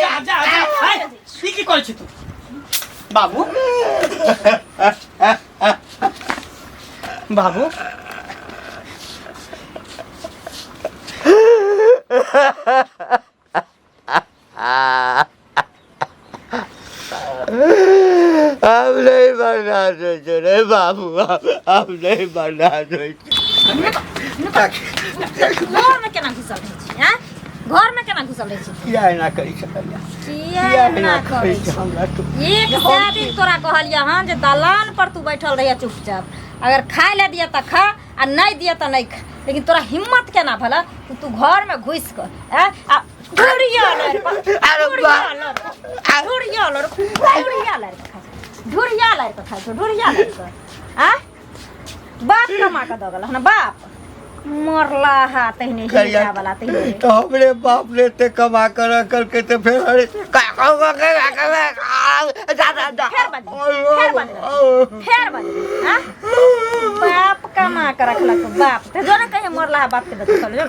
जा जा जा की करै छी तू बाबू बाबू अब नहीं बनना सोचो रे बाबू अब नहीं बनना घर में केना घुसल रहे छी हैं घर में केना घुसल रहे छी किया ना करी सकलिया किया ना करै छी एक दिन तोरा कहलिया हां जे दलान पर तू बैठल रहिया चुपचाप अगर खाए ले दिया त खा आ नहीं दिया त नहीं खा लेकिन तोरा हिम्मत केना भला तू घर में घुस कर हैं ढुरिया लर हैं बाप कमा के दगल ना बाप मरला हा तहने हिला वाला तहने तो हमरे बाप ने ते कमा कर के ते फिर अरे फेर बज हैं बाप कमा के रखलक बाप ते जो ना कहे मरला हा बाप के दगल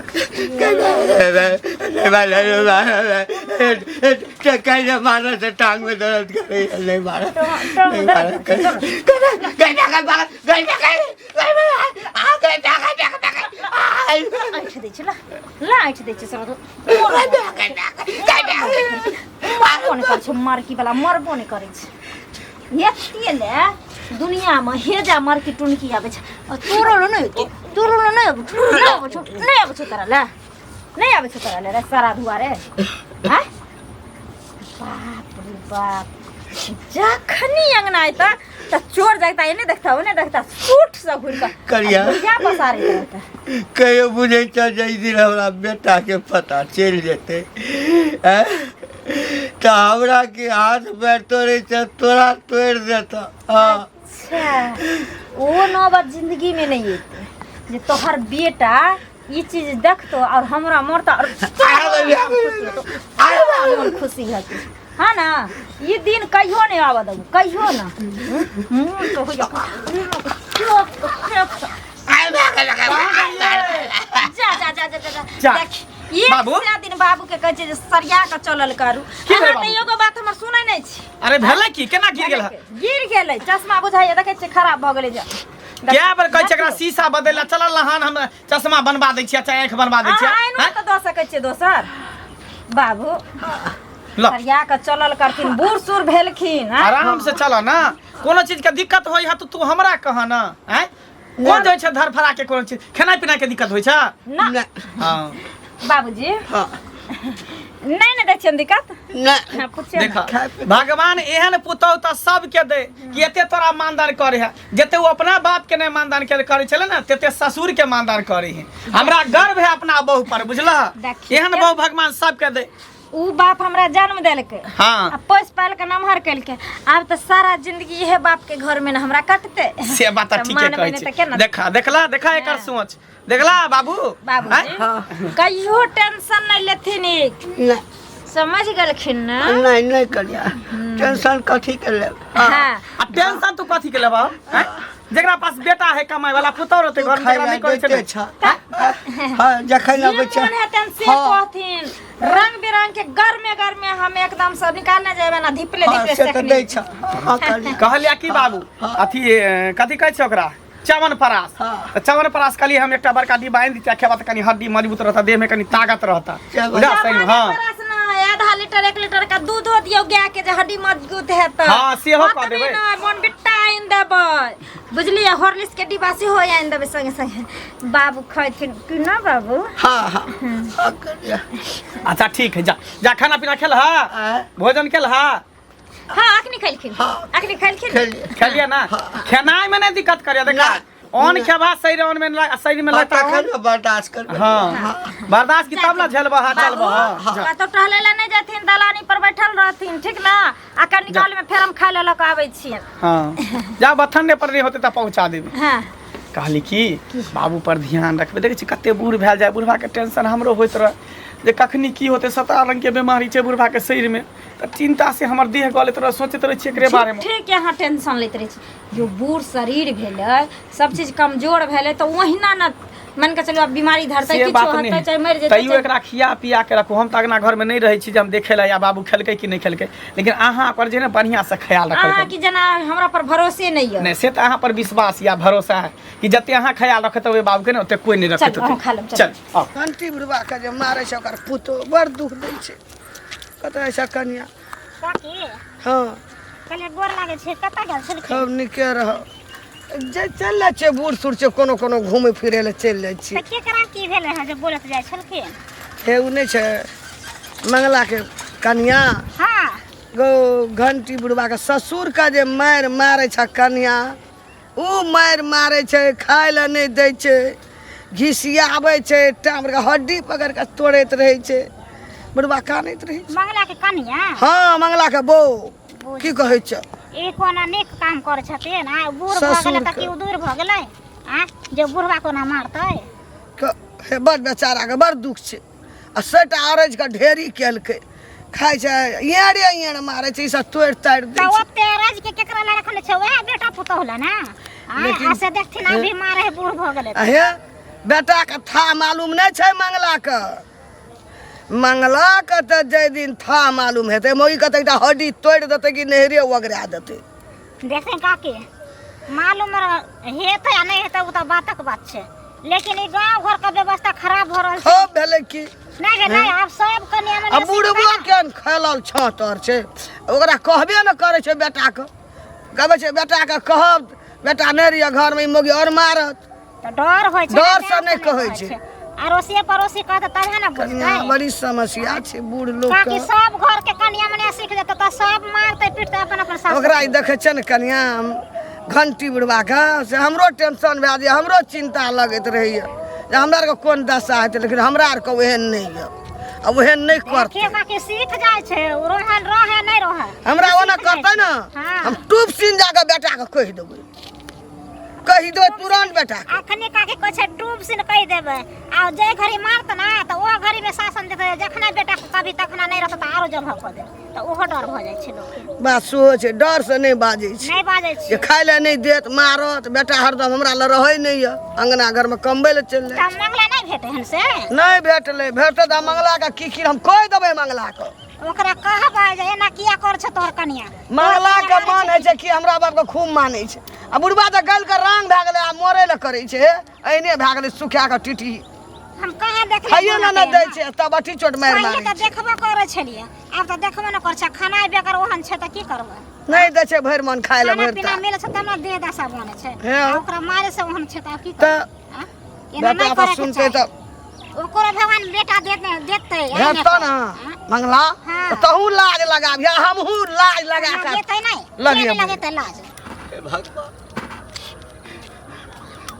कैसे मारा से टांग में दर्द करे नहीं मारा ऐठ दे छ ला ऐठ दे छ सर कोन कर छ मार्की वाला मरबो नहीं करे छ एतिए ले दुनिया में हेजा मार्की टुनकी आवे छ तोरलो नहीं आवे छ तोरा ला नहीं आवे छ तोरा ले सारा दुआरे हैं बाप रे बाप जखनी अंगना आइता त चोर जाता एने देखता सूट से घुर का करिया क्या पसारे रहता कहियो बुझे चल जाई दिन हमरा बेटा के पता चल जेते हैं तो हमरा के हाथ पैर तोड़े छ तोरा तोड़ देता हां अच्छा वो नौबत जिंदगी में नहीं है जे तोहर बेटा ये चीज देखतो और हमरा मरता और खुशी होती हाँ ना ये दिन कहियो नहीं आवा दू कहियो ना तो हो जा देख ये दिन बाबू के कहै छै सरिया के चलल करू अहाँ एगो बात हमर सुनै नै छी अरे भेलै की केना गिर गेलै चश्मा बुझाइए देखै छै खराब भ गेलै जा क्या बार कहै छै एकरा शीशा बदलला चलल लहान हम चश्मा बनवा दै छियै चाहे आँख बनवा दै छियै हैं त द सकै छै दोसर बाबू सरिया के चलल करथिन बूढ़ सूर भेलखिन आराम से चला ना कोनो चीज के दिक्कत होई है तो तू हमरा कह ना हैं कोन जे छै धरफड़ा के कोनो चीज खाना पीना के दिक्कत होई छै ना हां बाबूजी हां नहीं दै छियन दिक्कत ना देखा भगवान एहन पुतौ त सब के दे कि एते तोरा मानदान करे है जते वो अपना बाप के नहीं मानदान करे चले ना तेते ससुर के मानदान करे है हमरा गर्व है अपना बहू पर बुझला एहन बहू भगवान सब के दे ऊ बाप हमरा जन्म देलके हां पोस पाल के नमहर केलके अब त सारा जिंदगी इहे बाप के घर में न हमरा कटते से बात ठीक है कहै छी देखला एकर सोच देखला बाबू कहियो टेंशन नहीं लेथिन ना समझ गेलखिन ना नहीं करिया टेंशन कथी के ले हां आ टेंशन तू कथी के लेबा जेकरा पास बेटा है कमाई वाला पुतौ रहते घर में नहीं करे छै हां जखै ना बच्चा से कहथिन रंग बिरंग के घर में हम एकदम से निकालने जेबे ना धिपले से त दै छ हां कहलिया की बाबू अथी कथी कहै छै ओकरा चवनप्राश चवनप्राश परास कली हम एकटा बड़का डिब्बा आनि दिया खेबा त कनी हड्डी मजबूत रहता देह में कनी ताकत रहता हां आधा लीटर 1 लीटर का दूध हो दियो गाय के जे हड्डी मजबूत है त हां सेहो क देबै ना मन बिट्टा आइन देबै बुझलिए हॉर्लिक्स के डिब्बा से हो आइन देबै संगे संगे बाबू खैथिन कि ना बाबू हां करिया अच्छा ठीक है जा खाना पीना खेल हा भोजन खेल हा हां अखनी खैलखिन खेलिया ना खेनाई में नहीं दिक्कत करिया देखा ऑन खेबा शरीर में लगता है बर्दाश्त कर हां बर्दाश्त की तब ना झेलबा चलबा तो टहले ला नहीं जाथिन दलानी पर बैठल रहथिन ठीक ना आका निकाल में फेर हम खाय ल आबै छियन हां जा बथन्ने पर नहीं होते त पहुंचा देबे हां कहली की बाबू पर ध्यान रखबे देखे छी कते बूढ़ भेल जाय बुढ़वा के टेंशन हमरो होइत रह जे कखनी की होते 17 रंग के बीमारी छै बुढ़वा के शरीर में त चिंता से हमर देह गलत रह सोचत रह छी एकरे बारे में ठीक है हां टेंशन लेत रह छी जो बूढ़ शरीर भेले सब चीज कमजोर भेले तो ओहिना न मन के चलो अब बीमारी धरतै से किछो बात हतै नहीं चाहे मर जेतै तैयो एकरा खिया पिया के रखू। हम त अगना घर में नहीं रहे छी जे हम देखे ला या बाबू खेलकै कि नहीं खेलकै, लेकिन अहाँ पर जे ने बढ़िया से ख्याल अहाँ रखल की जना हमरा पर भरोसे नहीं है। नहीं से तो अहाँ पर विश्वास या भरोसा है कि जते अहाँ ख्याल रखत होबे बाबू के ने ओते कोई नहीं रखत चल हम खा लेब। चल आओ। घंटी बुढ़वा के जे मारे छै ओकर पुतो बड़ दुख दै छै। कतऽ छै कन्या? काकी हाँ पहले गोर लागे छै, कतऽ गेल छलखिन? खूब नीके रह। जे चल जाइ छै बूढ़ सूढ़ छै कोनो कोनो घूमे फिरे ले चलि जाइ छी। तऽ केकरा की भेलै है जे बोलत जाइ छलखिन? हे उ नहीं छै मंगला के कन्या हाँ गो घंटी बुढ़वा के ससुर का जे मार मारे छै कन्या, उ मार मारे छै, खाय ले नहीं दै छै, घिसियाबै छै, टांग के हड्डी पकड़ के तोड़ैत रहे छै, बुढ़वा कानैत रहे छै। मंगला के कनिया हाँ मंगला के बहू की कहै छै? ई कोना नीक काम करै छथिन आ बूढ़ भऽ ससुर गेलै तऽ के। की उ दूर भऽ गेलै आ जे बुढ़वा कोना मारतै? हे बड़ बेचारा के बड़ दुख छै। आ सटा अरज के ढेरी केलकै, खाय छै येड़े मारे छै, ई सब तोड़ ताड़ दै तऽ छै। ओते राज के केकरा लए रखने छै? वएह बेटा पुतौह लए ने। लेकिन- आ से देखथिन अभी मारे है बूढ़ भऽ गेलै तऽ। हे बेटा के था मालूम नहीं छै मंगला के। मंगला के तो जे दिन था मालूम हेतै मोई के एकटा हड्डी तोड़ देतै कि नहरे वगरा देतै। देखथिन काकी मालूम हेतै आ नहि हेतै उ तऽ बातक बात छै, लेकिन ई गाँव घर के व्यवस्था खराब भऽ रहल छै। हो भेलै की नहीं गे नहीं, आब सब कन्या आ बुढ़बो केहन खेलल छतर छै, ओकरा कहबे न करे छै बेटा के। कहबै छै बेटा के कहब बेटा नहीं रहिए घर में मोगी और मारत। तऽ डर होइ छै, डर से नहि कहै छै। अड़ोसी पड़ोसी कहत तबे ने कन्या बुझतै। बड़ी समस्या छै बूढ़ लोग ताकि के। सब घर के कन्या मने सीख जेतै तऽ सब मारतै पीटतै अपन अपन सासु। ओकरा ई देखे छै न कन्या घंटी बुढ़वा के से हमरो टेंशन भए जाए, हमरो चिंता लगैत रहैया जे हमरा आर के कोन दशा हेतै, लेकिन हमरा आर के ओहन नहीं है, अब ओहन नहीं करतै। देखिए काकी सीख जाइ छै, रोहन रहे नहीं रहे। हमरा ओना करतै न हाँ। हम टूप सीन जाके बेटा के कहि देबै, कहि देबै तुरंत बेटा के। अखनी काकी कहै छै डूब सिन कहि देबै आ जे घड़ी मारत ना तऽ ओ घड़ी में शासन देतै, जखना बेटा के कभी तखना नहीं रहतै तऽ आरो जगह कऽ दे, तऽ ओहो डर भऽ जाइ छै लोक के। बात सेहो छै, डर से नहीं बाजै छै नहीं बाजै जे छै खाय ले नहीं देत मारत। बेटा हरदम हमरा ले रहै नहीं है, अंगना घर में कमबै ले चलि जाइ। तऽ मंगला नहीं भेटै हन से नहीं भेटलै, भेटत आ मंगला के की हम कहि देबै मंगला के। ओकरा कहबै जे एना किया कर छै तोहर कनिया। मंगला के मान है छै कि हमरा बाप के खूब मानै छै। आ बुढ़बा तऽ गल के रंग भए गेलै, आ मोरे ले करे छै, अहिने भए गेलै सुखा के टिटी हम कहाँ देखलियै खाइए ना न दै छै, तब अठी चोट मारि पहिले मारै तऽ छै। देखबो करै छलियै, आब तऽ देखबो न करै छै। खाना बेगर ओहन छै तऽ की करबै? नहीं दै छै भरि मन खाय ले खाना भरि पीना ता। मिलै छै तब ने देह दशा बनै छै। हे। आ ओकरा मारे से ओहन छै तऽ की तऽ करबै? हाँ? एना बेटा नहीं पर करे के सुनतै चाही। तऽ ओकरो भगवान बेटा देतै भेटतो न मंगला हाँ। तऽ तहूँ लाज लगाबिया, हमहूँ लाज लगा के देतै नहीं लगिए नहीं लगेतै लाज। हे भगवान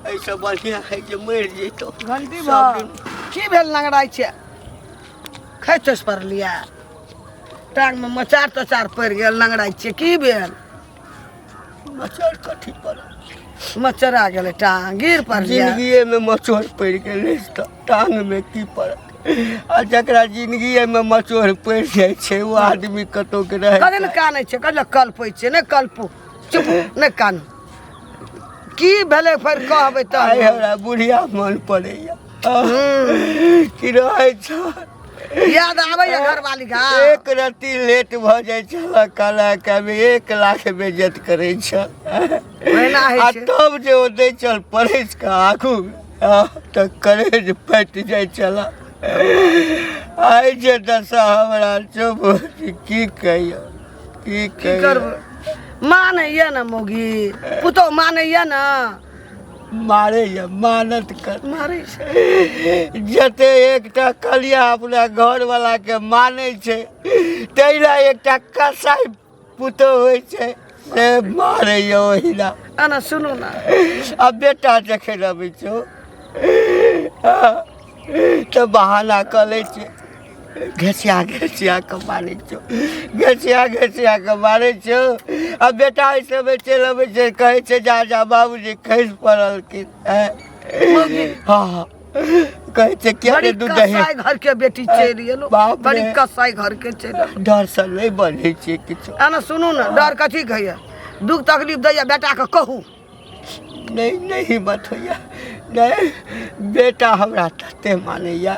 ऐसा बढ़िया है जे मर जैतो। घंटी भर की भेल लंगड़ाई छै? खैचस पर लिया टांग में मचार तचार पड़ गेल, लंगड़ाई छै की भेल? मचर कथी पर मचरा गेलै टांग गिर पर लिया। जिंदगी में मचोर पड़ गेलै तऽ टांग में की पड़त? आ जकरा जिंदगी में मचोर पड़ जाइ छै वो आदमी कतौ के रहे कदे न कानै छै, कदे कल्पै छै ने कल्पू, चुप नहीं कान। की भेलै फिर कहबै आइ तऽ हमरा बुढ़िया मन पड़ैया कि रहै छ याद आबैया घरवाली का। एक रत्ती लेट भऽ जाइ छल काला कामे 1 लाख बेइज्जत करै छ। ओहिना होइ आ छै। तब जे ओ दै चल परैस के आगू तऽ करेज फटि जाइ छल। आइ जे दशा हमरा चुप की कहियो की की करबै? मानैया न मोगी पुतौ मानैया न, मारैया मानत कर मारै छै। जते एकटा कलिया अपना घर वाला के मानै छै तैला एकटा कसाई पुतो होइ छै से मारैया ओहिना। आना सुनू ना, आ बेटा जखन अबै छौ तऽ बहाना कऽ लै छै, घसिया घसिया के मारै छौ, घसिया घसिया के मारै छौ। आ बेटा एहि समय चलि अबै छै कहै छै जा जा बाबूजी खसि पड़लखिन। हाँ कहै छै क्या रे बड़ी दूध दही कसाई घर के बेटी चलि गेलो, बाप बड़ी रे। कसाई घर के चलि। डर से नहीं बने छियै किछो। आना सुनू ना, डर कथी कहैया? दुख तकलीफ दैया बेटा के कहू। नहीं नहीं हिम्मत होइया नहीं बेटा हमरा तते मानैया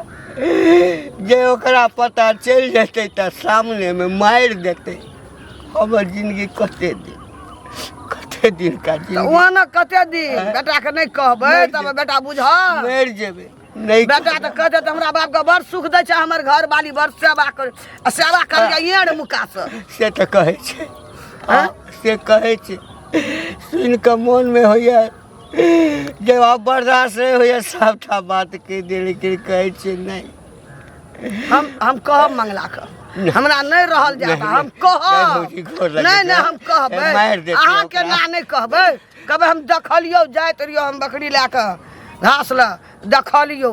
जे ओकरा पता चल जेतै त सामने में मार देतै हमर जिंदगी कते दिन का तो जिंदगी वहाँ न कते दिन बेटा के नहीं कहबै तब बेटा बुझ मर जेबै नहीं बेटा तो कहते तो हमरा बाप के बड़ सुख दै छै हमर घर वाली बड़ सेवा कर येड़ मुका से तो कहै छै से कहै छै सुन के मन में होइया जब आप बर्दाश्त नहीं होइया सबटा बात के दे लेकिन कहै छै नहीं हम कहब मंगला के हमरा नहीं रहल जाता हम कहब नहीं हम कहबै अहाँ के ना नहीं कहबै कहबै हम देखलियो जाइत रहियो हम बकरी लए के घास ल देखलियो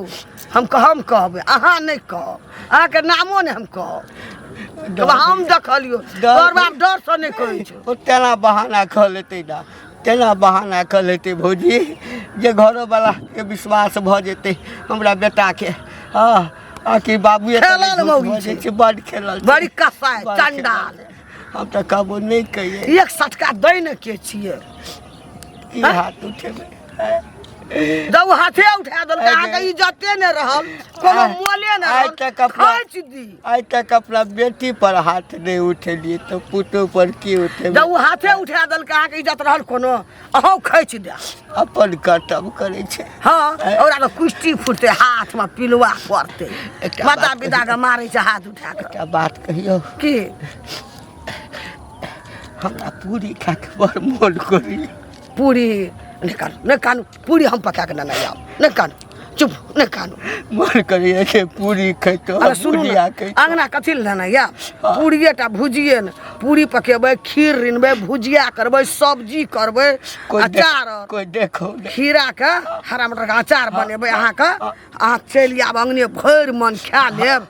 हम कहबै अहाँ नहीं कहब अहाँ के नामो नहीं हम कहब हम देखलियो तोहर बाप डर से नहीं कहै छै तेना बहाना कह लेतै ना तेना बहाना कह लेतै भौजी जे घरो वाला के विश्वास भ जेतै हमरा बेटा के आखिर बाबू बड़ खेलल बड़ी कसाई चंडाल हम तो कहबो नहीं कहिए एक सटका दै न के छियै की हाथ उठेबै जब हाथे उठा देलकै अहाँके इज्जते नहीं रहल कोनो मोले नहीं आज तक अपना खर्च दी आज तक अपना बेटी पर हाथ नहीं उठेलिए तो पुतो पर की उठेबै जब हाथे उठा देलकै अहाँके इज्जत रहल कोनो अहूँ खैच दे अपन कर्तव्य करै छै हाँ ओकरा तो कुश्ती फुटते हाथ में पिलुआ पड़ते माता पिता के मारे छै हाथ उठा के एकटा बात कहियो की हमरा पूरी खा के बड़ मोन करी पूरी नहीं कानू पूरी हम पका के नहीं आओ नहीं कानू चुप नहीं कानू मन करिए के पूरी खैतो अरे सुनू ना अंगना कथी लेना या पूड़िए टा भुजिए न पूरी पकेबै खीर रिनबै भुजिया करबै सब्जी करबै अचार कोई देखो खीरा के हरा मटर के अचार बनेबै अहाँ चलि आब अंगने भरि मन खा लेब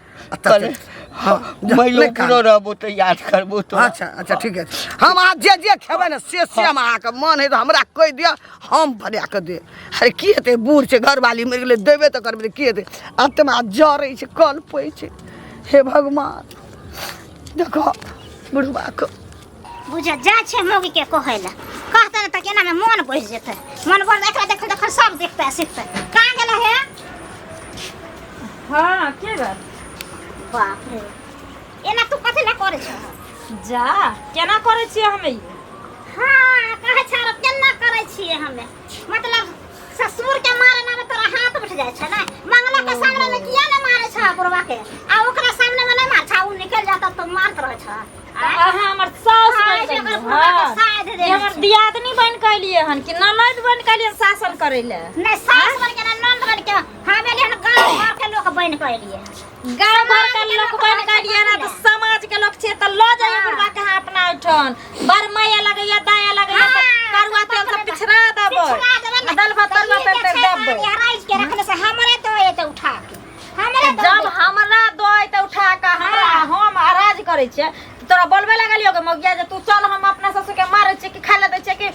रहबो तो याद करबो तो अच्छा ठीक है हम अहाँ जे खेबै ने से हम अहाँके मन है तो हमरा कहि दिअ हम बना के दे अरे की हेतै बूढ़ छै घरवाली मरि गेलै देबे तो करबै की हेतै आत्मा जरै छै कल पै छै हे भगवान देखो बुढ़वा के बुझे जा छै मौगी के कहै ला कहते न त केना में मन बैस जेतै मन बढ़ देख सब देखतै सीखतै कहाँ गेलै हे हाँ के बात बाप रे एना तू कथी ला करे छ जा केना करे छियै हमे हाँ कहै छ केना करे छियै हमे मतलब ससुर के मारे ना में तोरा हाथ उठ जाय छ ना मंगला के सामने में किया न मारे छ बुढ़वा के आ ओकरा सामने में नहीं मार छ उ निकल जाता तो मारत रह छ अहाँ हमर सास बन गइल हमर दियादनी बन कइलिए हन कि ननद बन कइलिए शासन करे ले नहीं सास बन के ननद बन के हमें हन गांव घर के लोग बन कइलिए गांव घर के लोग बन कइलिए ना तो समाज के लोग छे त ल जाइए बुढ़वा के अपना उठन बर मैया लगैया दाया लगैया करुआ तेल से पिछड़ा देबै दल भात पे देबै राइज के रखने से हमरे तो ये तो उठा के हमरे जब हमरा दोय त उठा के हमरा हम अराज करे छे तोरा बोलबे लगलियो के मौगिया जे तू चल हम अपना ससुर के मारे छे कि खा ले दे छे कि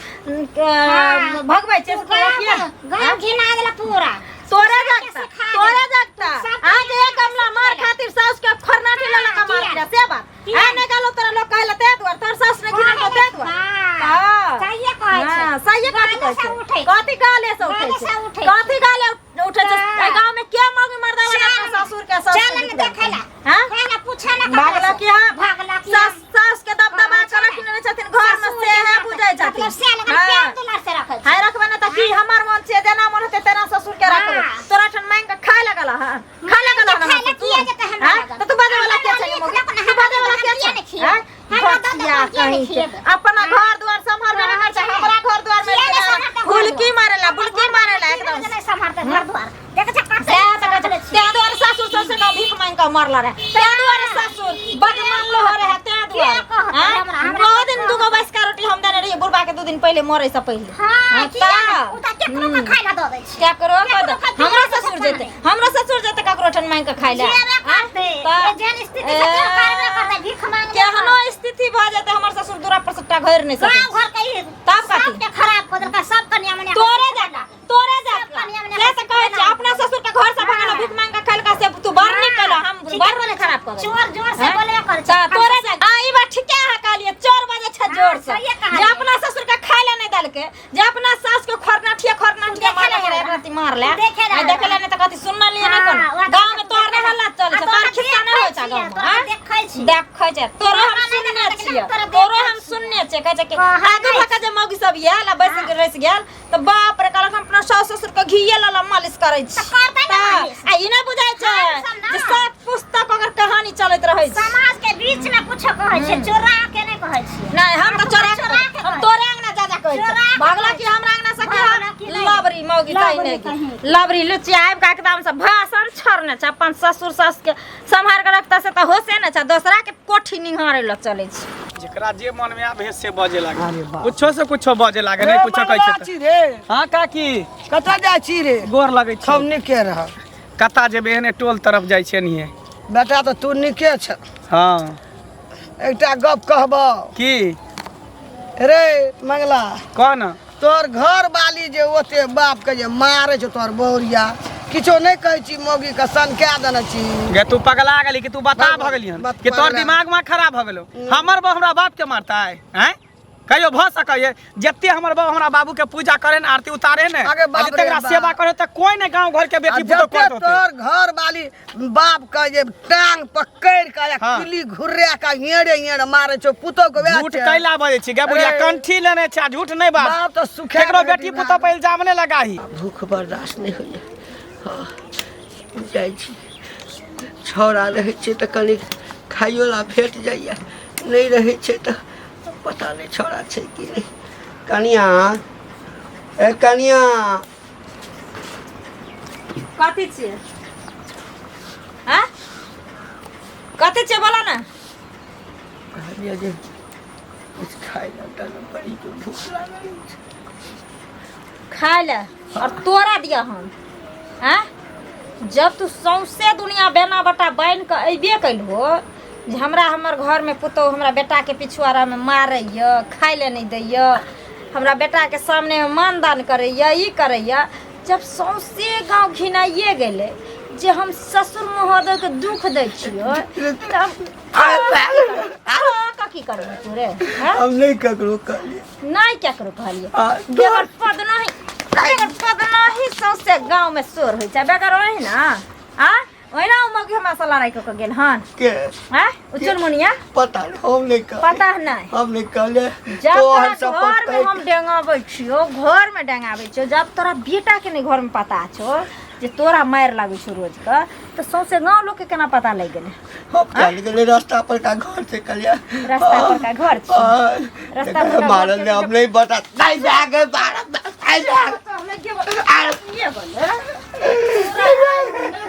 भगबै छे गांव घिना गेला पूरा तोरे जगता आज एक कमला मार खातिर सास के खरनाठी लला का मार दिया से बात आ ने गालो तोरा लोग कहला ते दुआर तोर सास ने घिना तो ते दुआर हां सही कहै छै हां सही कहै छै कथि गाले से उठै छै कथि गाले उठै छै ए गांव में के मौगी मर्दा वाला ससुर के सास चल न देखैला हां कहला पूछे न भागला कि हां भागला कि सास के दबदबा कर रखने छथिन घर में से है बुझै छथिन मतलब से लगन प्यार दुलार से रखै हाय रखबे न त की हमर मन से जेना मन होते तेना ससुर के रखबे तोरा ठन मांग के खाय लगला हां खाय लगला ना खाय किया जते हमरा तो तू बाजे वाला के छै तू बाजे वाला के छै हमरा दादा कहीं के अपना घर द्वार संभालबे ना कर हमरा घर द्वार में फुलकी मारेला बुलकी मारेला एकदम नहीं संभालते घर द्वार देख छ ते द्वार ससुर सबसे ना भीख मांग के मरला रे ते द्वार ससुर बड मांगलो हो रहे ते द्वार हां दो दिन दुगो बस का रोटी हम देने रही बुढ़वा के 2 दिन पहले मरे से पहले हां उता केकरो के खाइला द दै छै क्या करो हमरा ससुर जेते ककरो ठन मांग के खाइला ये जन स्थिति से क्यों करबे करते भीख मांग केहनो स्थिति भ जाते हमर ससुर दूरा पर सट्टा घर नहीं सके गांव घर के तब सब के खराब कर देलका सब कन्या मने तोरे जाता से त कहै छै अपना ससुर के घर से भगला भीख मांग के खाइलका से तू बाहर निकल हम बाहर वाले खराब कर जोर से बोले कर ता तोरे जा ई बात ठीके है कहलिए 4 बजे छ जोर से जे अपना ससुर के खाइले नहीं दल के जे अपना सास के खरना ठिया मारे के राती मार ले कहै छै तोरो हम सुनने छियै तोरो हम सुनने छियै कहै छै कि आगे भका जे मौगी सब आयल आ बैस के रह गेल त बाप रे कहलक हम अपना सास ससुर के घिये ला मालिश करै छी आ ई नै बुझाय छै जे सब पुस्तक अगर कहानी चलैत रहै छै समाज के बीच में कुछ कहै छै चोरा के नहीं कहै छी नहीं हम तो चोरा के हम तोरे अंगना जा जा कहै छी भागला कि हमरा अंगना से के लबरी मौगी तै नहीं लबरी लुची आइब का एकदम से भाषण छोड़ने छ अपन ससुर सास के संभाल के रखता से त होसे न छ दूसरा के कोठी निहारे ल चलै छी जेकरा जे मन में आवे से बजे लागे कुछो से कुछो बजे लागे नहीं कुछो कहै छै छी रे हां काकी कतऽ जाइ छी रे गोर लगै छै हम निके रह कता जेबे एहने टोल तरफ जाइ छै नहीं बेटा तो तू निके छ हां एकटा गप कहबो की रे मंगला कौन तोर घर वाली जे ओते बाप के जे मारे छ तोर बहुरिया किछो नहीं कहै छी मौगी के सन क्या देने छी गे तू पगला गेली कि तू बता भ गेली हन कि तोर दिमाग में खराब भ गेलो हमर बहू हमरा बाप के मारता है हैं कहियो भ सकय जत्ते हमर बहू हमरा बाबू के पूजा करे न आरती उतारे न तेकरा सेवा करे त कोई न गांव घर के बेटी पुतो करत होते तोर घर वाली बाप का जे टांग पकड़ के या किली घुर्रा का येड़े मारे छ पुतो के झूठ कैला बजे छी गे बुढ़िया कंठी लेने छ झूठ नहीं बात बाप तो सुखे केकरो बेटी पुतो पे इल्जाम ने लगाही भूख बर्दाश्त नहीं होइए हाँ जाइ छी छौड़ा रहै छै तऽ कनि खाइयो ला भेट जाइए नहीं रहै छै तऽ पता नहीं छौड़ा छै कि नहीं कनिया ए कनिया कथि छियै हैं कथि छियै बोला ना कहलिए जे कुछ खाइ ला तऽ बड़ी के भूख लागल छै खाए ले और तोरा दिया हम हैं जब तू सौंसे दुनिया बेना बटा बन के अइबे कैलहो जे हमरा हमर घर में पुतो हमरा बेटा के पिछुआरा में मारैय खाए ले नहीं दैय हमरा बेटा के सामने में मानदान करैय ई करैय जब सौंसे गांव घिनाइए गेले जे हम ससुर महोदय के दुख दै छियो तब की करबे तू रे हम नहीं ककरो कहलिए नहीं केकरो कहलिए बेगर पद नहीं सौंसे गांव में शोर होइ छै बेगर ओहि ना आ ओहिना मौगी हमरा सला राइ के गेल हन के हैं उचुरमुनिया पता नहीं हम नहीं कहलिए पता नहीं हम नहीं कहलिए जब तोहर तोरा घर में हम डेंगाबै छियो घर में डेंगाबै छियो जब तोरा बेटा के नहीं घर में पता छो जे तोरा मार लागै छो रोज का तो सौंसे गांव लोग के केना पता लग गेले हम चल गेले रास्ता पर का घर से कलिया रास्ता पर का घर छै रास्ता पर का मारल ने हम नहीं बता नहीं जाके मारल आई जा ये बोले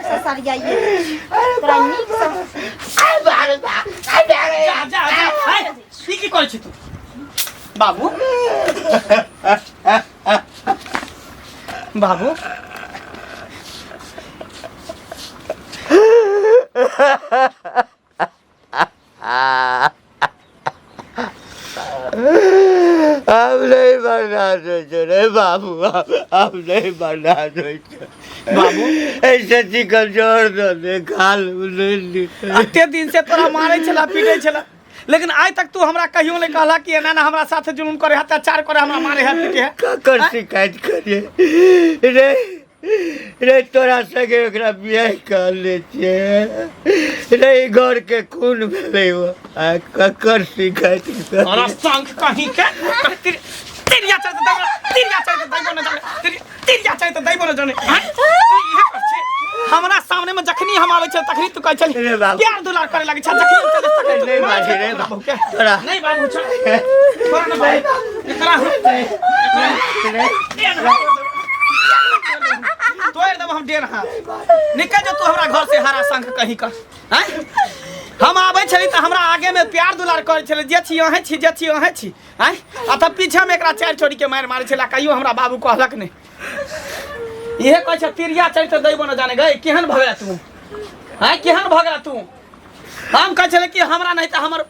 ससरिया ये तोरा नीक से आई मारल आई जा जा जा की करै छी तू बाबू बाबू अब नहीं बर्दाश्त हो रे बाबू अब नहीं बर्दाश्त हो बाबू ऐसे चिकन जोड़ दे खाल अते दिन से तोरा मारै छला पीटै छला लेकिन आज तक तू हमरा कहियो नहीं कहला कि एना ना हमरा साथ जुलूम करे अत्याचार करे हमरा मारे है पीटे है कर शिकायत करिए रे रे तोरा सगे ओकरा बियाह कर ले छिए रे घर के खून भेलै वो ककर शिकायत कर और संग कहीं के तेरिया चाहिए तो दैबो न जाने तेरिया चाहिए तो दैबो न जाने तू इहे कर छे हमरा सामने में जखनी हम आबै छै तखनी तू कहै छल प्यार दुलार करे लागे छ जखनी हम चले तखनी नहीं मारे रे बाबू तोरा नहीं बाबू छोरा न भाई एकरा तो एकदम हम डेर हां निकल जो तू हमरा घर से हरा संग कहीं का हैं हम आबै छली त हमरा आगे में प्यार दुलार करे छले जे छी अहे छी जे छी अहे छी हैं आ त पीछे में एकरा चार छोड़ी के मार मारे छला कहियो हमरा बाबू कहलक नहीं इहे कहै छ तिरिया चरित्र दैबो न जाने गए केहन भगला तू हैं केहन भगला तू हम कहै छले कि हमरा नहीं त हमर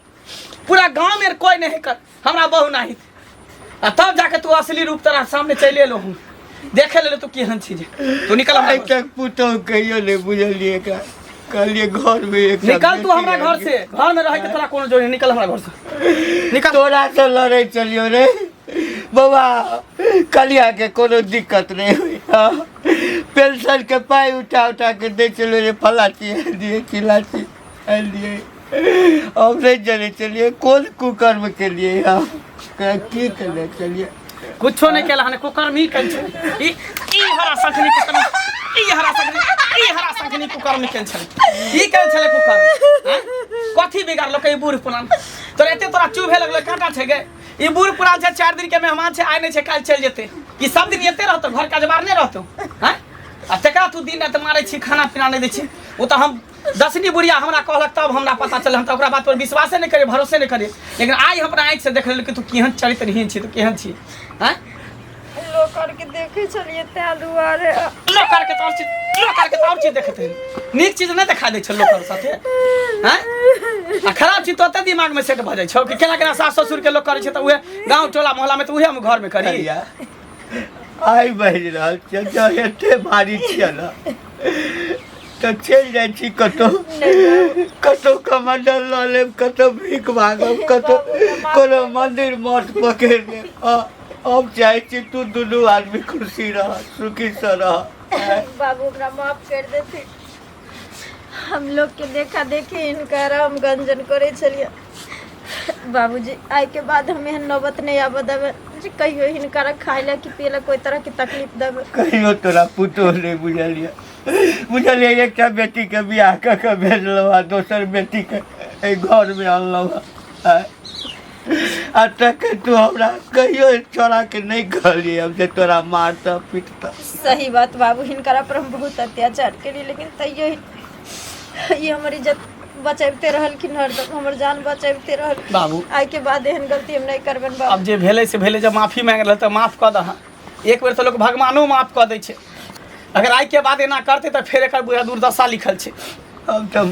पूरा गांव में कोई नहीं कर हमरा बहू नहीं आ तब जाके तू असली रूप तेरा सामने चले लो हूं देखे ले तू केहन छी तू निकल हमरा तक पुतो कहियो नहीं बुझलिए का कहलिए घर में एक निकल तू हमरा घर से घर में रह के तोरा कोनो जोड़ी निकल हमरा घर से निकल तोरा से लड़े चलियो रे बाबा कलिया के कोनो दिक्कत नहीं हुई पेंशन के पाई उठा उठा के दे चलो रे फलाची दिए चिलाची दिए हम नहीं जाने चलिए कौन कुकर्म के लिए हम की करने चलिए कुछो नहीं केला हने कुकर्मी कन छै ई हरा संखनी कुकर्म ई हरा संखनी कुकर्मी कन छै ई कन छले कुकर्म हैं कथी बिगाड़ लोके बूढ़ पुरान तो एते तोरा चुभे लगले काटा छै गे ई बूढ़ पुरान छै 4 दिन के मेहमान छै आइ नहीं छै काल चल जेते ई सब दिन एते रहतो घर का जबार नहीं रहतो हैं आ तकरा तू दिन रात मारै छी खाना पीना नहीं दै छी ओ तो हम दसनी बुढ़िया हमरा कहलक तब हमरा पता चल हम तो ओकरा बात पर विश्वास नहीं करे भरोसे नहीं करे लेकिन आज हमरा आँख से देख लेल कि तू केहन चरित्रहीन छी तू केहन छी हैं लोग करके देखे चलिए त्या दुआरे लोग करके तो और चीज देखते हैं नीक चीज नहीं दिखा दे छ लोग कर साथे हैं आ खराब चीज तो ओते दिमाग में सेट भ जाय छ कि केना केना सास ससुर के लोग करे छै त उहे गांव टोला मोहल्ला में त उहे हम घर में करी आई बज रहल छै जो एते भारी छै ना तो चल जाइ छी कतो कमंडल ल लेब कतो भीख मांगब कतो कोनो मंदिर मठ पकड़ लेब अब चाहे छी तू दोनों आदमी खुशी रह सुखी से रह बाबू ओकरा माफ कर देते हम लोग के देखा देखी इनका राम गंजन करे चलिए बाबूजी आय के बाद हमें नौबत नहीं आब देवे कहियो हिनका खाइला कि पियला कोई तरह की तकलीफ देवे कहियो तोरा पुतो नहीं बुझलिए एक बेटी के बियाह के भेजल दोसर बेटी के घर में अनल आ तक तू हमरा कहियो छोड़ा के नहीं कहलिए अब से तोरा मारता पीटता सही बात बाबू हिनका पर हम बहुत अत्याचार करी लेकिन तैयो ये हमारी इज्जत बचाबते रहलखिन हरदम हमर जान बचाबते रहल बाबू आय के बाद एहन गलती हम नहीं करबन बाबू अब जे भेले से भेले जब माफी मांग रहल त माफ क दह एक बेर तो लोग भगवानो माफ क दै छै अगर आय के बाद एना करते त फेर एकर बुरा दुर्दशा लिखल छै हम तो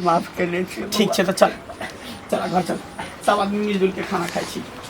माफ केने छी ठीक छै त चल घर चल सब आदमी मिलजुल के खाना खाइ छी